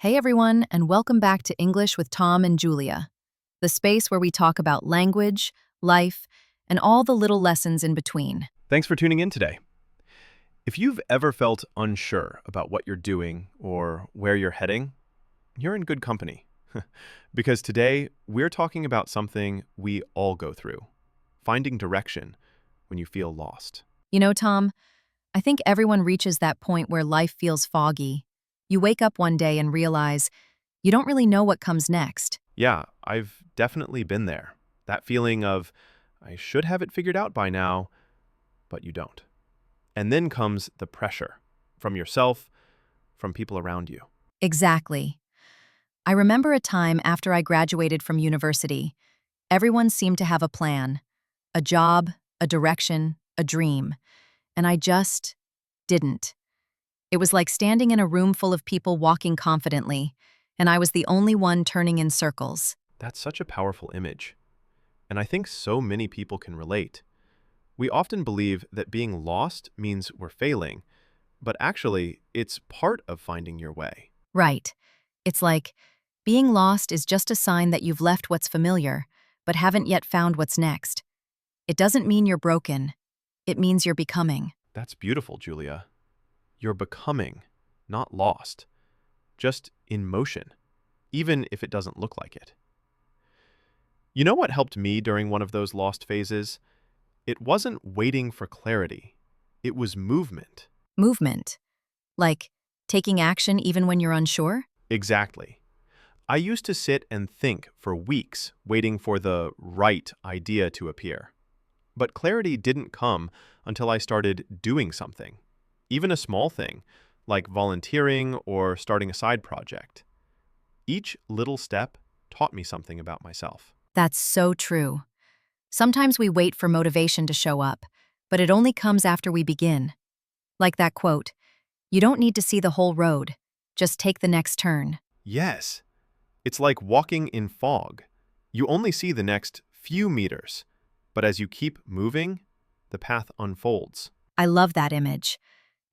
Hey everyone, and welcome back to English with Tom and Julia, the space where we talk about language, life, and all the little lessons in between. Thanks for tuning in today. If you've ever felt unsure about what you're doing or where you're heading, you're in good company. Because today, we're talking about something we all go through, finding direction when you feel lost. You know, Tom, I think everyone reaches that point where life feels foggy. You wake up one day and realize you don't really know what comes next. Yeah, I've definitely been there. That feeling of, I should have it figured out by now, but you don't. And then comes the pressure from yourself, from people around you. Exactly. I remember a time after I graduated from university. Everyone seemed to have a plan, a job, a direction, a dream, and I just didn't. It was like standing in a room full of people walking confidently, and I was the only one turning in circles. That's such a powerful image. And I think so many people can relate. We often believe that being lost means we're failing, but actually, it's part of finding your way. Right. It's like being lost is just a sign that you've left what's familiar, but haven't yet found what's next. It doesn't mean you're broken. It means you're becoming. That's beautiful, Julia. You're becoming, not lost, just in motion, even if it doesn't look like it. You know what helped me during one of those lost phases? It wasn't waiting for clarity. It was movement. Movement. Like taking action even when you're unsure? Exactly. I used to sit and think for weeks, waiting for the right idea to appear. But clarity didn't come until I started doing something, even a small thing, like volunteering or starting a side project. Each little step taught me something about myself. That's so true. Sometimes we wait for motivation to show up, but it only comes after we begin. Like that quote, you don't need to see the whole road, just take the next turn. Yes, it's like walking in fog. You only see the next few meters, but as you keep moving, the path unfolds. I love that image.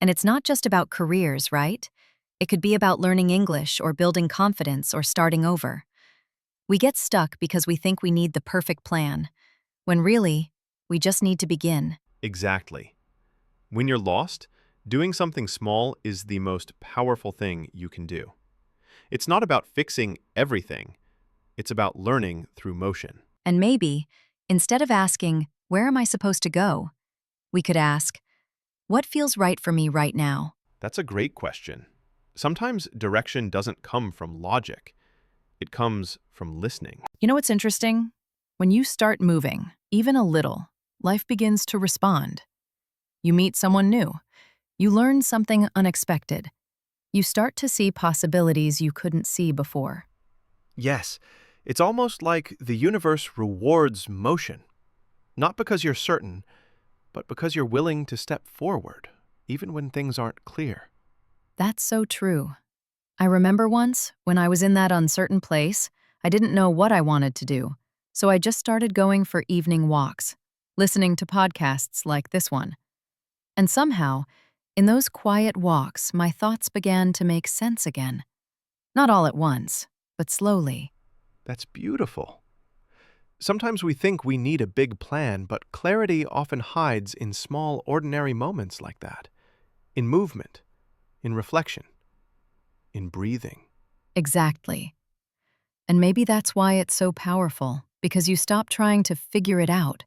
And it's not just about careers, right? It could be about learning English or building confidence or starting over. We get stuck because we think we need the perfect plan, when really, we just need to begin. Exactly. When you're lost, doing something small is the most powerful thing you can do. It's not about fixing everything. It's about learning through motion. And maybe, instead of asking, where am I supposed to go? We could ask, what feels right for me right now? That's a great question. Sometimes direction doesn't come from logic. It comes from listening. You know what's interesting? When you start moving, even a little, life begins to respond. You meet someone new. You learn something unexpected. You start to see possibilities you couldn't see before. Yes, it's almost like the universe rewards motion. Not because you're certain, but because you're willing to step forward, even when things aren't clear. That's so true. I remember once, when I was in that uncertain place, I didn't know what I wanted to do, so I just started going for evening walks, listening to podcasts like this one. And somehow, in those quiet walks, my thoughts began to make sense again. Not all at once, but slowly. That's beautiful. Sometimes we think we need a big plan, but clarity often hides in small, ordinary moments like that. In movement, in reflection, in breathing. Exactly. And maybe that's why it's so powerful, because you stop trying to figure it out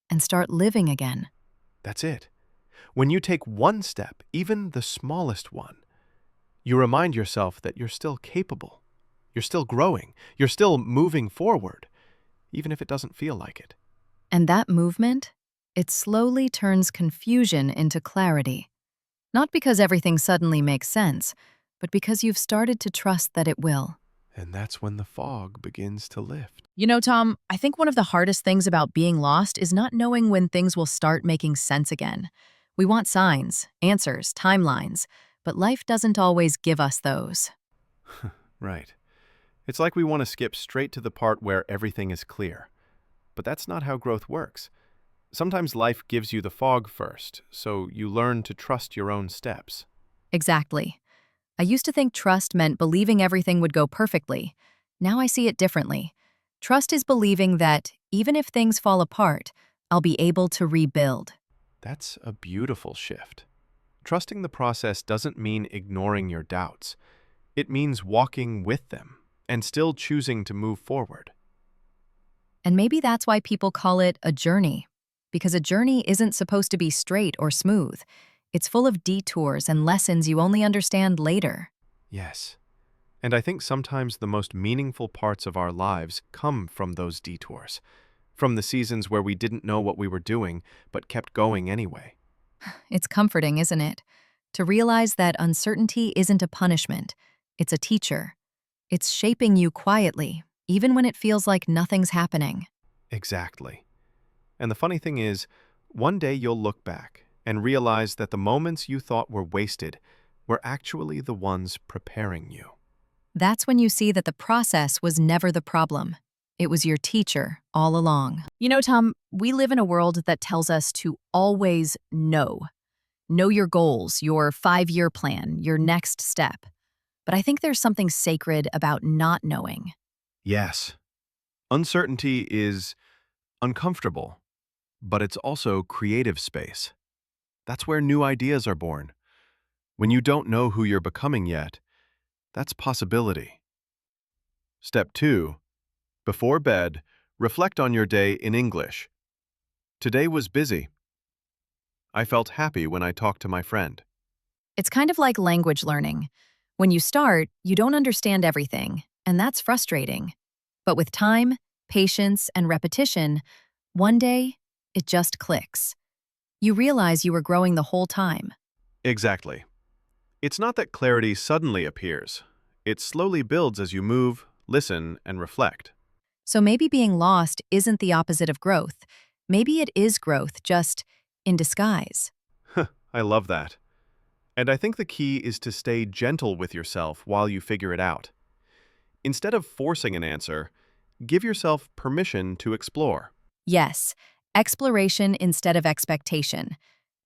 and start living again. That's it. When you take one step, even the smallest one, you remind yourself that you're still capable. You're still growing. You're still moving forward, even if it doesn't feel like it. And that movement, it slowly turns confusion into clarity. Not because everything suddenly makes sense, but because you've started to trust that it will. And that's when the fog begins to lift. You know, Tom, I think one of the hardest things about being lost is not knowing when things will start making sense again. We want signs, answers, timelines, but life doesn't always give us those. Right. It's like we want to skip straight to the part where everything is clear. But that's not how growth works. Sometimes life gives you the fog first, so you learn to trust your own steps. Exactly. I used to think trust meant believing everything would go perfectly. Now I see it differently. Trust is believing that, even if things fall apart, I'll be able to rebuild. That's a beautiful shift. Trusting the process doesn't mean ignoring your doubts. It means walking with them and still choosing to move forward. And maybe that's why people call it a journey. Because a journey isn't supposed to be straight or smooth. It's full of detours and lessons you only understand later. Yes. And I think sometimes the most meaningful parts of our lives come from those detours, from the seasons where we didn't know what we were doing but kept going anyway. It's comforting, isn't it? To realize that uncertainty isn't a punishment, it's a teacher. It's shaping you quietly, even when it feels like nothing's happening. Exactly. And the funny thing is, one day you'll look back and realize that the moments you thought were wasted were actually the ones preparing you. That's when you see that the process was never the problem. It was your teacher all along. You know, Tom, we live in a world that tells us to always know. Know your goals, your 5-year plan, your next step. But I think there's something sacred about not knowing. Yes, uncertainty is uncomfortable, but it's also creative space. That's where new ideas are born. When you don't know who you're becoming yet, that's possibility. Step 2. Before bed, reflect on your day in English. Today was busy. I felt happy when I talked to my friend. It's kind of like language learning. When you start, you don't understand everything, and that's frustrating. But with time, patience, and repetition, one day, it just clicks. You realize you were growing the whole time. Exactly. It's not that clarity suddenly appears. It slowly builds as you move, listen, and reflect. So maybe being lost isn't the opposite of growth. Maybe it is growth, just in disguise. I love that. And I think the key is to stay gentle with yourself while you figure it out. Instead of forcing an answer, give yourself permission to explore. Yes, exploration instead of expectation.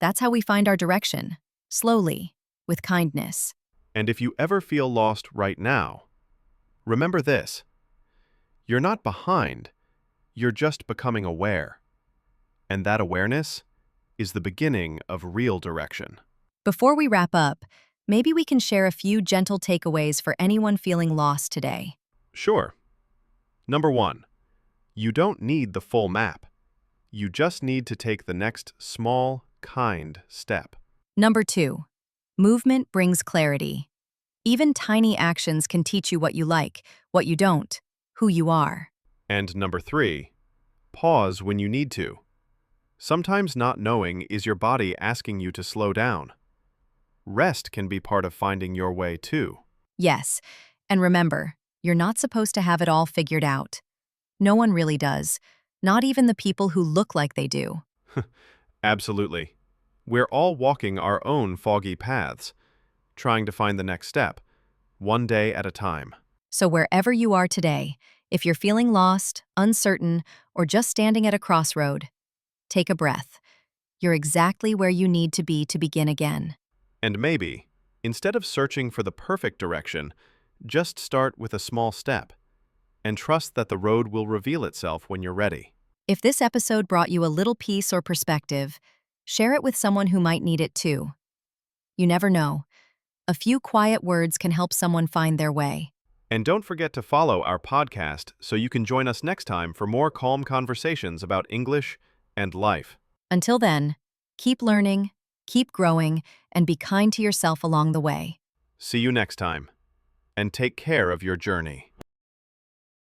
That's how we find our direction. Slowly, with kindness. And if you ever feel lost right now, remember this. You're not behind, you're just becoming aware. And that awareness is the beginning of real direction. Before we wrap up, maybe we can share a few gentle takeaways for anyone feeling lost today. Sure. Number 1, you don't need the full map. You just need to take the next small, kind step. Number 2, movement brings clarity. Even tiny actions can teach you what you like, what you don't, who you are. And number 3, pause when you need to. Sometimes not knowing is your body asking you to slow down. Rest can be part of finding your way too. Yes, and remember, you're not supposed to have it all figured out. No one really does, not even the people who look like they do. Absolutely. We're all walking our own foggy paths, trying to find the next step, one day at a time. So wherever you are today, if you're feeling lost, uncertain, or just standing at a crossroad, take a breath. You're exactly where you need to be to begin again. And maybe, instead of searching for the perfect direction, just start with a small step and trust that the road will reveal itself when you're ready. If this episode brought you a little peace or perspective, share it with someone who might need it too. You never know. A few quiet words can help someone find their way. And don't forget to follow our podcast so you can join us next time for more calm conversations about English and life. Until then, keep learning, keep growing, and be kind to yourself along the way. See you next time, and take care of your journey.